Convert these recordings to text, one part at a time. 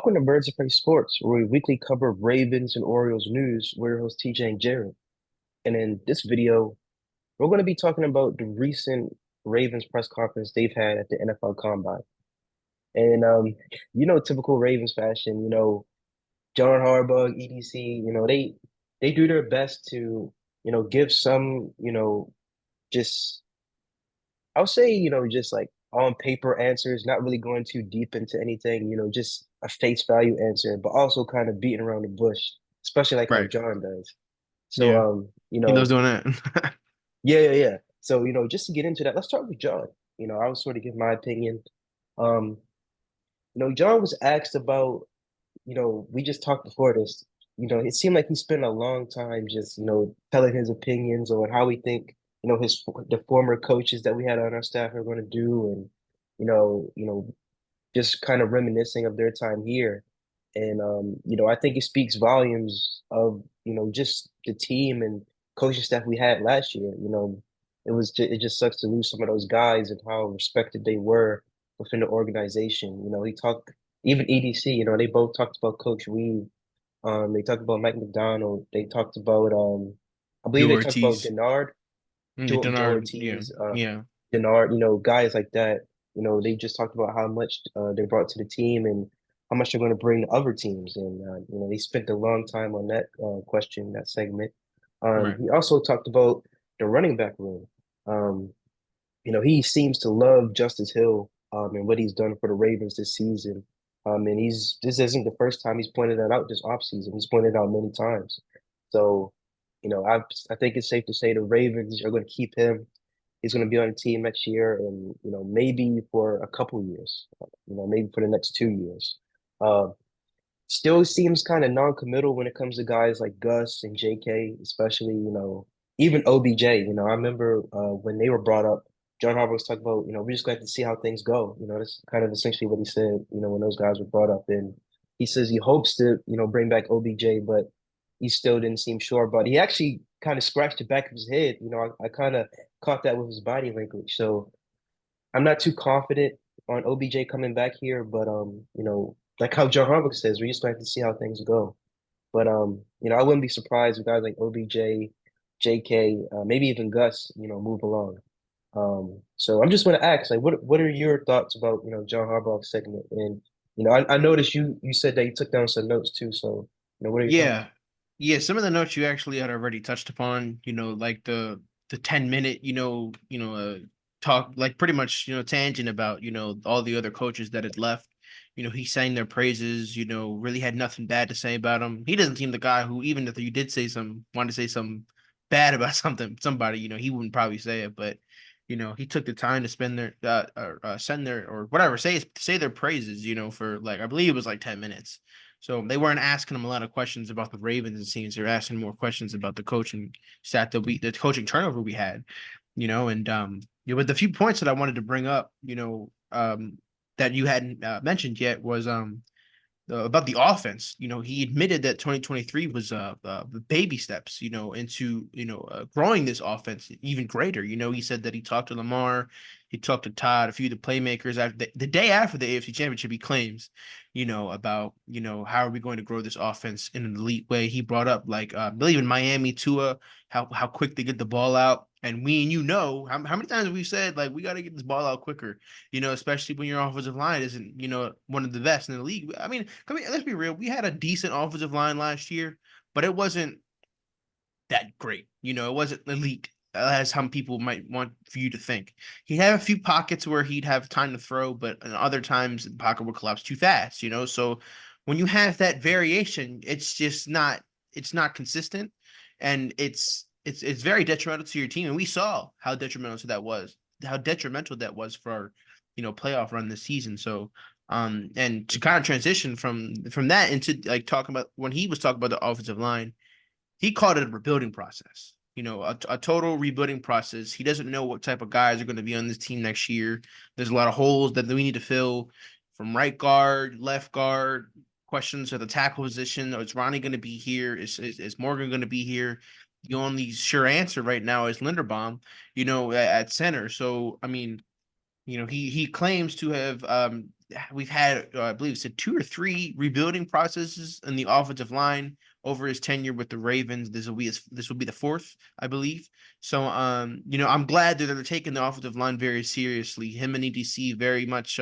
Welcome to Birds of Prey Sports, where we weekly cover Ravens and Orioles news. We're your host TJ and Jared. And in this video, we're going to be talking about the recent Ravens press conference they've had at the NFL Combine. And typical Ravens fashion, John Harbaugh, EDC, they do their best to, give some, just I'll say, just like on paper answers, not really going too deep into anything, just a face value answer, but also kind of beating around the bush, especially like how Right. John does. So, Yeah. He loves doing that. yeah. So, just to get into that, let's start with John. I'll sort of give my opinion. Um, John was asked about, we just talked before this, it seemed like he spent a long time just, telling his opinions on how we think, the former coaches that we had on our staff are going to do, and just kind of reminiscing of their time here. And I think it speaks volumes of, just the team and coaching staff we had last year. It just sucks to lose some of those guys and how respected they were within the organization. He talked even EDC, they both talked about Coach Reed. They talked about Mike McDonald. They talked about I believe Joe they talked about Ortiz. Denard, Joe Denard. Yeah. Ortiz, Yeah. Denard, guys like that. They just talked about how much they brought to the team and how much they're going to bring to other teams. And they spent a long time on that question, that segment. Right. He also talked about the running back room. Um, he seems to love Justice Hill and what he's done for the Ravens this season. And this isn't the first time he's pointed that out this offseason. He's pointed out many times. So, I think it's safe to say the Ravens are going to keep him. He's going to be on the team next year, and maybe for a couple years. Maybe for the next 2 years. Uh, Still seems kind of non-committal when it comes to guys like Gus and JK, especially, even OBJ. I remember when they were brought up, John Harbaugh was talking about, we're just going to have to see how things go. That's kind of essentially what he said, when those guys were brought up. And he says he hopes to, bring back OBJ, but he still didn't seem sure. But he actually kind of scratched the back of his head. I kind of caught that with his body language. So I'm not too confident on OBJ coming back here, but like how John Harbaugh says, we just going to have to see how things go. But I wouldn't be surprised if guys like OBJ, JK, maybe even Gus, move along. So I'm just going to ask, like, what are your thoughts about John Harbaugh's segment? And I noticed you said that you took down some notes too. So what are your thoughts? Yeah. Yeah. Some of the notes you actually had already touched upon, like the 10-minute, talk, like pretty much, tangent about, all the other coaches that had left. He sang their praises, really had nothing bad to say about him. He doesn't seem the guy who, even if you did say some, wanted to say something bad about somebody, he wouldn't probably say it, but he took the time to spend their or send their or whatever, say their praises, for like I believe it was like 10 minutes. So they weren't asking him a lot of questions about the Ravens, it seems. They're asking more questions about the coaching staff the coaching turnover we had, and with the few points that I wanted to bring up, that you hadn't mentioned yet was about the offense. He admitted that 2023 was baby steps, into growing this offense even greater. He said that he talked to Lamar, he talked to Todd, a few of the playmakers after the day after the AFC Championship. He claims, about how are we going to grow this offense in an elite way. He brought up like I believe in Miami, Tua, how quick they get the ball out. And we and how many times we've said like we got to get this ball out quicker, especially when your offensive line isn't, one of the best in the league. I mean, let's be real. We had a decent offensive line last year, but it wasn't that great. It wasn't elite as some people might want for you to think. He'd have a few pockets where he'd have time to throw, but in other times the pocket would collapse too fast, So when you have that variation, it's not consistent, and it's very detrimental to your team. And we saw how detrimental that was for our, playoff run this season. So and to kind of transition from that into like talking about when he was talking about the offensive line, he called it a rebuilding process. A total rebuilding process. He doesn't know what type of guys are going to be on this team next year. There's a lot of holes that we need to fill from right guard, left guard, questions at the tackle position. Is Ronnie going to be here? Is Morgan going to be here? The only sure answer right now is Linderbaum, at center. So, I mean, he claims to have we've had I believe it said 2 or 3 rebuilding processes in the offensive line over his tenure with the Ravens. This will be the fourth, I believe. So I'm glad that they're taking the offensive line very seriously. Him and EDC very much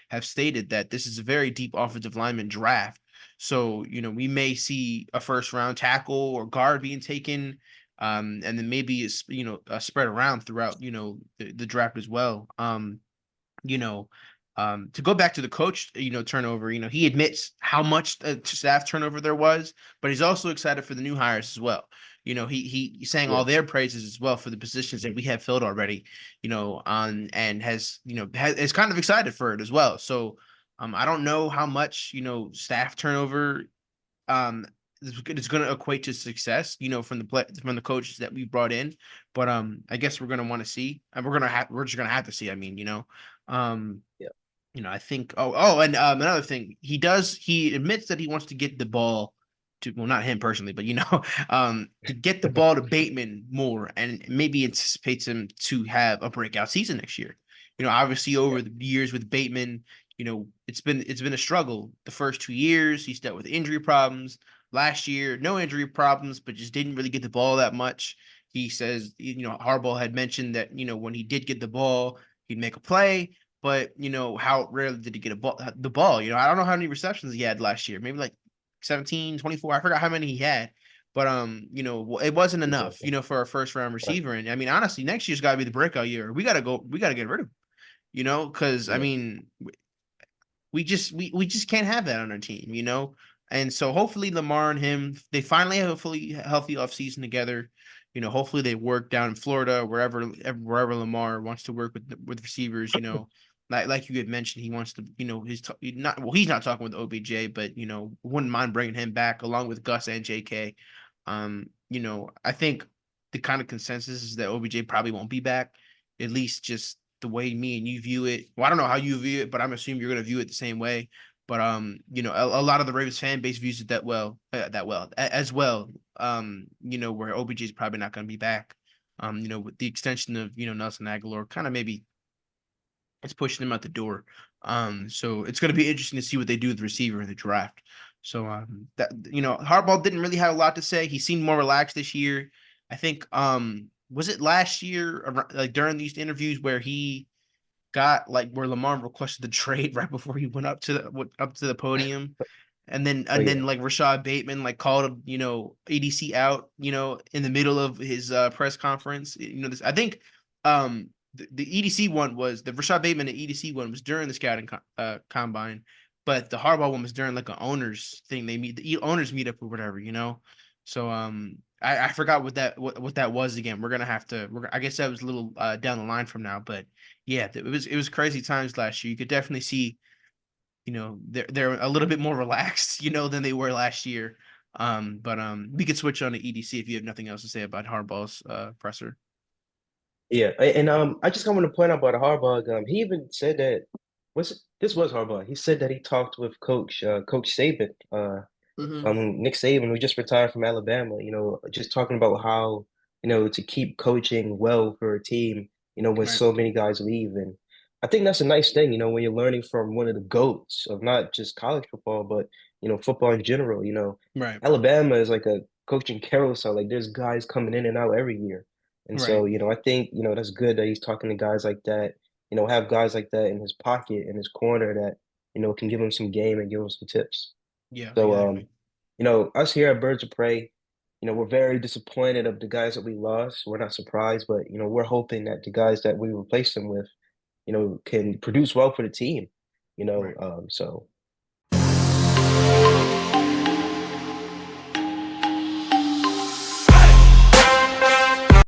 have stated that this is a very deep offensive lineman draft. So, we may see a first round tackle or guard being taken, and then maybe it's spread around throughout the draft as well. You know, to go back to the coach, turnover. He admits how much staff turnover there was, but he's also excited for the new hires as well. He sang Yeah, all their praises as well for the positions that we have filled already. And has is kind of excited for it as well. So, I don't know how much staff turnover um it's going to equate to success, from the coaches that we brought in. But I guess we're going to want to see, and we're just going to have to see. I mean, um, yeah. I think. And another thing, he admits that he wants to get the ball to, well, not him personally, but to get the ball to Bateman more, and maybe anticipates him to have a breakout season next year. Obviously Yeah. over the years with Bateman, it's been a struggle. The first 2 years, he's dealt with injury problems. Last year, no injury problems, but just didn't really get the ball that much. He says, Harbaugh had mentioned that, when he did get the ball, he'd make a play, but how rarely did he get the ball? I don't know how many receptions he had last year. Maybe like 17, 24. I forgot how many he had. But it wasn't enough, Exactly. for a first round Right. receiver. And I mean, honestly, next year's got to be the breakout year. We got to get rid of him. Because I Yeah. mean, we just can't have that on our team. And so hopefully Lamar and him, they finally have a fully healthy offseason together. Hopefully they work down in Florida, wherever Lamar wants to work with receivers. Like you had mentioned, he wants to, he's not talking with OBJ, but wouldn't mind bringing him back along with Gus and JK. I think the kind of consensus is that OBJ probably won't be back, at least just the way me and you view it. Well, I don't know how you view it, but I'm assuming you're going to view it the same way. But a lot of the Ravens fan base views it as well. Where OBJ is probably not going to be back. With the extension of Nelson Aguilar, kind of maybe it's pushing him out the door. So it's going to be interesting to see what they do with the receiver in the draft. So that Harbaugh didn't really have a lot to say. He seemed more relaxed this year. I think was it last year, like during these interviews where he got like where Lamar requested the trade right before he went up to the podium, and then Oh and yeah. then like Rashad Bateman like called him, ADC out, in the middle of his press conference. This I think the EDC one was the Rashad Bateman and EDC one was during the scouting combine, but the Harbaugh one was during like an owners thing. They meet the owners meetup or whatever. So I forgot what that was again. We're gonna have to. I guess that was a little down the line from now, but yeah, it was crazy times last year. You could definitely see, they're a little bit more relaxed, than they were last year. But we could switch on to EDC if you have nothing else to say about Harbaugh's presser. Yeah. And I just want to point out about Harbaugh. He even said that this was Harbaugh. He said that he talked with Coach Saban, Hmm. Nick Saban, who just retired from Alabama, just talking about how, to keep coaching well for a team, when Right, so many guys leave. And I think that's a nice thing, when you're learning from one of the GOATs of not just college football, but, football in general. right, Alabama is like a coaching carousel. Like there's guys coming in and out every year. And so, right. I think, that's good that he's talking to guys like that, have guys like that in his pocket, in his corner that, can give him some game and give him some tips. Yeah, So, exactly. us here at Birds of Prey, we're very disappointed of the guys that we lost. We're not surprised, but we're hoping that the guys that we replace them with, can produce well for the team. Right. So